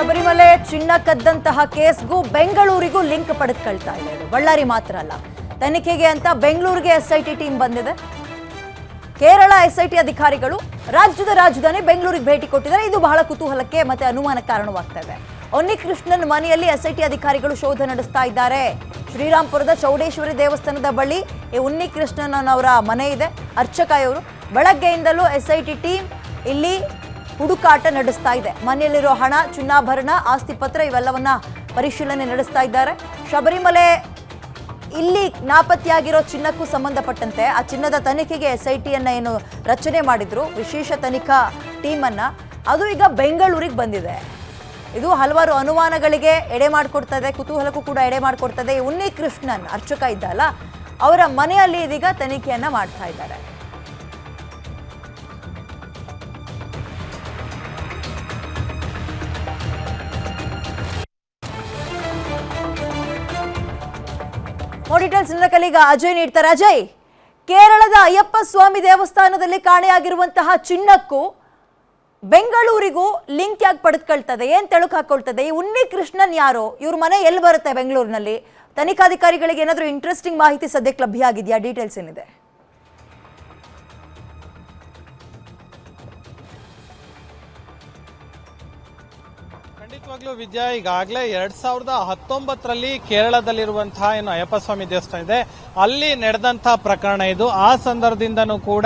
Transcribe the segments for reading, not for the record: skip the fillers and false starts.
ಶಬರಿಮಲೆ ಚಿನ್ನ ಕದ್ದಂತಹ ಕೇಸ್ಗೂ ಬೆಂಗಳೂರಿಗೂ ಲಿಂಕ್ ಪಡೆದುಕೊಳ್ತಾ ಇದೆ. ಬಳ್ಳಾರಿ ಮಾತ್ರ ಅಲ್ಲ, ತನಿಖೆಗೆ ಅಂತ ಬೆಂಗಳೂರಿಗೆ ಎಸ್ಐಟಿ ಟೀಮ್ ಬಂದಿದೆ. ಕೇರಳ ಎಸ್ಐಟಿ ಅಧಿಕಾರಿಗಳು ರಾಜ್ಯದ ರಾಜಧಾನಿ ಬೆಂಗಳೂರಿಗೆ ಭೇಟಿ ಕೊಟ್ಟಿದ್ದಾರೆ. ಇದು ಬಹಳ ಕುತೂಹಲಕ್ಕೆ ಮತ್ತೆ ಅನುಮಾನಕ್ಕೆ ಕಾರಣವಾಗ್ತಾ ಇದೆ. ಉನ್ನಿಕೃಷ್ಣನ್ ಮನೆಯಲ್ಲಿ ಎಸ್ಐಟಿ ಅಧಿಕಾರಿಗಳು ಶೋಧ ನಡೆಸ್ತಾ ಇದ್ದಾರೆ. ಶ್ರೀರಾಂಪುರದ ಚೌಡೇಶ್ವರಿ ದೇವಸ್ಥಾನದ ಬಳಿ ಈ ಉನ್ನಿಕೃಷ್ಣನ್ ಅವರ ಮನೆ ಇದೆ. ಅರ್ಚಕ ಇವರು. ಬೆಳಗ್ಗೆಯಿಂದಲೂ ಎಸ್ಐಟಿ ಟೀಮ್ ಇಲ್ಲಿ ಹುಡುಕಾಟ ನಡೆಸ್ತಾ ಇದೆ. ಮನೆಯಲ್ಲಿರೋ ಹಣ, ಚಿನ್ನಾಭರಣ, ಆಸ್ತಿ ಪತ್ರ ಇವೆಲ್ಲವನ್ನ ಪರಿಶೀಲನೆ ನಡೆಸ್ತಾ ಇದ್ದಾರೆ. ಶಬರಿಮಲೆ ಇಲ್ಲಿ ನಾಪತ್ತೆಯಾಗಿರೋ ಚಿನ್ನಕ್ಕೂ ಸಂಬಂಧಪಟ್ಟಂತೆ ಆ ಚಿನ್ನದ ತನಿಖೆಗೆ ಎಸ್ಐಟಿಯನ್ನ ಏನು ರಚನೆ ಮಾಡಿದ್ರು, ವಿಶೇಷ ತನಿಖಾ ಟೀಮ್ ಅನ್ನ, ಅದು ಈಗ ಬೆಂಗಳೂರಿಗೆ ಬಂದಿದೆ. ಇದು ಹಲವಾರು ಅನುಮಾನಗಳಿಗೆ ಎಡೆ ಮಾಡಿಕೊಡ್ತಾ ಇದೆ, ಕುತೂಹಲಕ್ಕೂ ಕೂಡ ಎಡೆ ಮಾಡಿಕೊಡ್ತಾ ಇದೆ. ಉನ್ನಿಕೃಷ್ಣನ್ ಅರ್ಚಕ ಇದ್ದಲ್ಲ, ಅವರ ಮನೆಯಲ್ಲಿ ಇದೀಗ ತನಿಖೆಯನ್ನ ಮಾಡ್ತಾ ಇದ್ದಾರೆ. ಡೀಟೇಲ್ಸ್ ನನ್ನ ಕಲೀಗ ಅಜಯ್ ನೀಡ್ತಾರೆ. ಅಜಯ್, ಕೇರಳದ ಅಯ್ಯಪ್ಪ ಸ್ವಾಮಿ ದೇವಸ್ಥಾನದಲ್ಲಿ ಕಾಣೆಯಾಗಿರುವಂತಹ ಚಿನ್ನಕ್ಕೂ ಬೆಂಗಳೂರಿಗೂ ಲಿಂಕ್ ಯಾಕೆ ಪಡೆದುಕೊಳ್ತದೆ, ಏನ್ ತೆಳುಕು ಹಾಕೊಳ್ತದೆ? ಈ ಉನ್ನಿಕೃಷ್ಣನ್ ಯಾರು, ಇವ್ರ ಮನೆ ಎಲ್ಲಿ ಬರುತ್ತೆ ಬೆಂಗಳೂರಿನಲ್ಲಿ? ತನಿಖಾಧಿಕಾರಿಗಳಿಗೆ ಏನಾದರೂ ಇಂಟ್ರೆಸ್ಟಿಂಗ್ ಮಾಹಿತಿ ಸದ್ಯಕ್ಕೆ ಲಭ್ಯ ಆಗಿದೆಯಾ? ಡೀಟೇಲ್ಸ್ ಏನಿದೆ? ಖಂಡಿತವಾಗ್ಲೂ ವಿದ್ಯಾ, ಈಗಾಗಲೇ 2019ರಲ್ಲಿ ಕೇರಳದಲ್ಲಿರುವಂತಹ ಏನು ಅಯ್ಯಪ್ಪ ಸ್ವಾಮಿ ದೇವಸ್ಥಾನ ಇದೆ ಅಲ್ಲಿ ನಡೆದಂತಹ ಪ್ರಕರಣ ಇದು. ಆ ಸಂದರ್ಭದಿಂದನೂ ಕೂಡ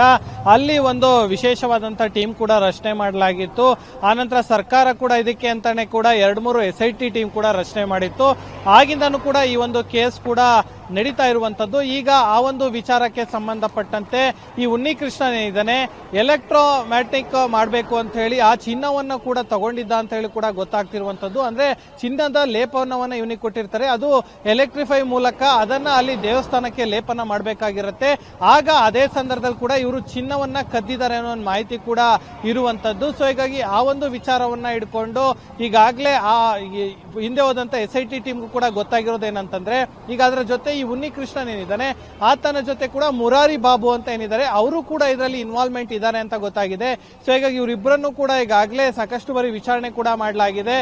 ಅಲ್ಲಿ ಒಂದು ವಿಶೇಷವಾದಂತಹ ಟೀಮ್ ಕೂಡ ರಚನೆ ಮಾಡಲಾಗಿತ್ತು. ಆನಂತರ ಸರ್ಕಾರ ಕೂಡ ಇದಕ್ಕೆ ಅಂತಾನೆ ಕೂಡ 2-3 ಎಸ್ಐಟಿ ಟೀಮ್ ಕೂಡ ರಚನೆ ಮಾಡಿತ್ತು. ಆಗಿಂದನೂ ಕೂಡ ಈ ಒಂದು ಕೇಸ್ ಕೂಡ ನಡೀತಾ ಇರುವಂತದ್ದು. ಈಗ ಆ ಒಂದು ವಿಚಾರಕ್ಕೆ ಸಂಬಂಧಪಟ್ಟಂತೆ ಈ ಉನ್ನಿಕೃಷ್ಣನ್ ಏನಿದ್ದಾನೆ, ಎಲೆಕ್ಟ್ರೋಮ್ಯಾಟಿಕ್ ಮಾಡಬೇಕು ಅಂತ ಹೇಳಿ ಆ ಚಿನ್ನವನ್ನು ಕೂಡ ತಗೊಂಡಿದ್ದ ಅಂತ ಹೇಳಿ ಕೂಡ ಗೊತ್ತಾಗ್ತಿರುವಂತದ್ದು. ಅಂದ್ರೆ ಚಿನ್ನದ ಲೇಪನವನ್ನ ಇವನಿಗೆ ಕೊಟ್ಟಿರ್ತಾರೆ, ಅದು ಎಲೆಕ್ಟ್ರಿಫೈ ಮೂಲಕ ಅದನ್ನ ಅಲ್ಲಿ ದೇವಸ್ಥಾನಕ್ಕೆ ಲೇಪನ ಮಾಡಬೇಕಾಗಿರುತ್ತೆ. ಆಗ ಅದೇ ಸಂದರ್ಭದಲ್ಲಿ ಕೂಡ ಇವರು ಚಿನ್ನವನ್ನ ಕದ್ದಿದ್ದಾರೆ ಅನ್ನೋ ಒಂದು ಮಾಹಿತಿ ಕೂಡ ಇರುವಂತದ್ದು. ಸೊ ಹೀಗಾಗಿ ಆ ಒಂದು ವಿಚಾರವನ್ನ ಇಟ್ಕೊಂಡು ಈಗಾಗಲೇ ಆ ಹಿಂದೆ ಹೋದಂತ ಎಸ್ಐಟಿ ಟೀಮ್ಗೂ ಕೂಡ ಗೊತ್ತಾಗಿರೋದೇನಂತಂದ್ರೆ, ಈಗ ಅದರ ಜೊತೆ ಈ ಉನ್ನಿಕೃಷ್ಣನ್ ಏನಿದ್ದಾನೆ ಆತನ ಜೊತೆ ಕೂಡ ಮುರಾರಿ ಬಾಬು ಅಂತ ಏನಿದ್ದಾರೆ ಅವರು ಕೂಡ ಇದರಲ್ಲಿ ಇನ್ವಾಲ್ವ್ಮೆಂಟ್ ಇದ್ದಾರೆ ಅಂತ ಗೊತ್ತಾಗಿದೆ. ಸೊ ಹೀಗಾಗಿ ಇವರಿಬ್ಬರನ್ನು ಕೂಡ ಈಗಾಗಲೇ ಸಾಕಷ್ಟು ಬಾರಿ ವಿಚಾರಣೆ ಕೂಡ ಮಾಡಲಾಗಿದೆ.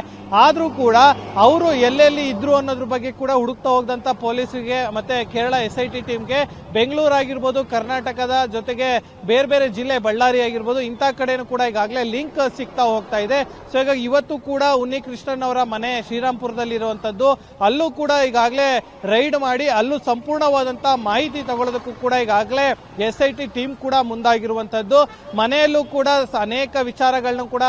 ಆದ್ರೂ ಕೂಡ ಅವರು ಎಲ್ಲೆಲ್ಲಿ ಇದ್ರು ಅನ್ನೋದ್ರ ಬಗ್ಗೆ ಕೂಡ ಹುಡುಕ್ತಾ ಹೋದಂತ ಪೊಲೀಸರಿಗೆ ಮತ್ತೆ ಕೇರಳ ಎಸ್ಐಟಿ ಟೀಮ್ಗೆ ಬೆಂಗಳೂರು ಆಗಿರ್ಬೋದು, ಕರ್ನಾಟಕದ ಜೊತೆಗೆ ಬೇರೆ ಬೇರೆ ಜಿಲ್ಲೆ ಬಳ್ಳಾರಿ ಆಗಿರ್ಬೋದು, ಇಂಥ ಕಡೆನೂ ಕೂಡ ಈಗಾಗಲೇ ಲಿಂಕ್ ಸಿಗ್ತಾ ಹೋಗ್ತಾ ಇದೆ. ಸೊ ಹೀಗಾಗಿ ಇವತ್ತು ಕೂಡ ಉನ್ನಿಕೃಷ್ಣನ್ ಅವರ ಮನೆ ಶ್ರೀರಾಂಪುರದಲ್ಲಿ ಇರುವಂತದ್ದು, ಅಲ್ಲೂ ಕೂಡ ಈಗಾಗಲೇ ರೈಡ್ ಮಾಡಿ ಅಲ್ಲೂ ಸಂಪೂರ್ಣವಾದಂತಹ ಮಾಹಿತಿ ತಗೊಳ್ಳೋದಕ್ಕೂ ಕೂಡ ಈಗಾಗಲೇ ಎಸ್ಐಟಿ ಟೀಮ್ ಕೂಡ ಮುಂದಾಗಿರುವಂತದ್ದು. ಮನೆಯಲ್ಲೂ ಕೂಡ ಅನೇಕ ವಿಚಾರಗಳನ್ನು ಕೂಡ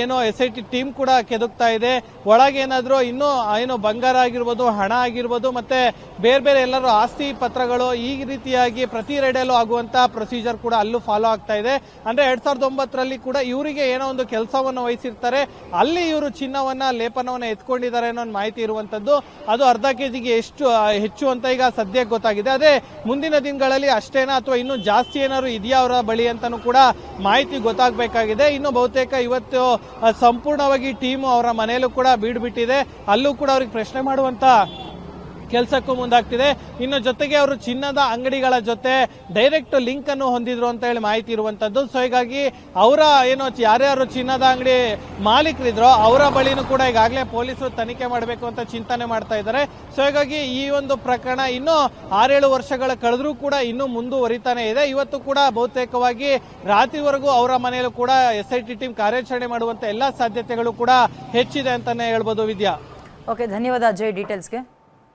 ಏನೋ ಎಸ್ಐಟಿ ಟೀಮ್ ಕೂಡ ಕೆದಕ್ತಾ ಇದೆ. ಒಳಗೇನಾದ್ರೂ ಇನ್ನೂ ಏನೋ ಬಂಗಾರ ಆಗಿರ್ಬೋದು, ಹಣ ಆಗಿರ್ಬೋದು, ಮತ್ತೆ ಬೇರೆ ಬೇರೆ ಎಲ್ಲರೂ ಆಸ್ತಿ ಪತ್ರಗಳು, ಈ ರೀತಿಯಾಗಿ ಪ್ರತಿ ರೈಡಲ್ಲೂ ಆಗುವಂತಹ ಪ್ರೊಸೀಜರ್ ಕೂಡ ಅಲ್ಲೂ ಫಾಲೋ ಆಗ್ತಾ ಇದೆ. ಅಂದ್ರೆ 2009ರಲ್ಲಿ ಕೂಡ ಇವರಿಗೆ ಏನೋ ಒಂದು ಕೆಲಸವನ್ನು ವಹಿಸಿರ್ತಾರೆ, ಅಲ್ಲಿ ಇವರು ಚಿನ್ನವನ್ನ ಲೇಪನವನ್ನ ಎತ್ಕೊಂಡಿದ್ದಾರೆ ಅನ್ನೋ ಮಾಹಿತಿ ಇರುವಂತದ್ದು. ಅದು ಅರ್ಧ ಕೆಜಿಗೆ ಹೆಚ್ಚು ಅಂತ ಈಗ ಸದ್ಯಕ್ಕೆ ಗೊತ್ತಾಗಿದೆ. ಅದೇ ಮುಂದಿನ ದಿನಗಳಲ್ಲಿ ಅಷ್ಟೇನಾ ಅಥವಾ ಇನ್ನೂ ಜಾಸ್ತಿ ಏನಾದ್ರು ಇದೆಯಾ ಅವರ ಬಳಿ ಅಂತಾನೂ ಕೂಡ ಮಾಹಿತಿ ಗೊತ್ತಾಗಬೇಕಾಗಿದೆ. ಇನ್ನು ಬಹುತೇಕ ಇವತ್ತು ಸಂಪೂರ್ಣವಾಗಿ ಟೀಮ್ ಅವರ ಮನೆಯಲ್ಲೂ ಕೂಡ ಬೀಡ್ಬಿಟ್ಟಿದೆ. ಅಲ್ಲೂ ಕೂಡ ಅವ್ರಿಗೆ ಪ್ರಶ್ನೆ ಮಾಡುವಂತ ಕೆಲಸಕ್ಕೂ ಮುಂದಾಗ್ತಿದೆ. ಇನ್ನು ಜೊತೆಗೆ ಅವರು ಚಿನ್ನದ ಅಂಗಡಿಗಳ ಜೊತೆ ಡೈರೆಕ್ಟ್ ಲಿಂಕ್ ಅನ್ನು ಹೊಂದಿದ್ರು ಅಂತ ಹೇಳಿ ಮಾಹಿತಿ ಇರುವಂತದ್ದು. ಸೊ ಹೀಗಾಗಿ ಅವರ ಏನೋ ಯಾರ್ಯಾರು ಚಿನ್ನದ ಅಂಗಡಿ ಮಾಲೀಕರಿದ್ರೋ ಅವರ ಬಳಿನೂ ಕೂಡ ಈಗಾಗಲೇ ಪೊಲೀಸರು ತನಿಖೆ ಮಾಡಬೇಕು ಅಂತ ಚಿಂತನೆ ಮಾಡ್ತಾ ಇದ್ದಾರೆ. ಸೊ ಹೀಗಾಗಿ ಈ ಒಂದು ಪ್ರಕರಣ ಇನ್ನೂ 6-7 ವರ್ಷಗಳ ಕಳೆದ್ರೂ ಕೂಡ ಇನ್ನೂ ಮುಂದುವರಿತಾನೆ ಇದೆ. ಇವತ್ತು ಕೂಡ ಬಹುತೇಕವಾಗಿ ರಾತ್ರಿವರೆಗೂ ಅವರ ಮನೆಯಲ್ಲೂ ಕೂಡ ಎಸ್ಐಟಿ ಟೀಮ್ ಕಾರ್ಯಾಚರಣೆ ಮಾಡುವಂತ ಎಲ್ಲಾ ಸಾಧ್ಯತೆಗಳು ಕೂಡ ಹೆಚ್ಚಿದೆ ಅಂತಾನೆ ಹೇಳ್ಬೋದು ವಿದ್ಯಾ. ಓಕೆ, ಧನ್ಯವಾದ ಅಜಯ್ ಡೀಟೇಲ್ಸ್ಗೆ.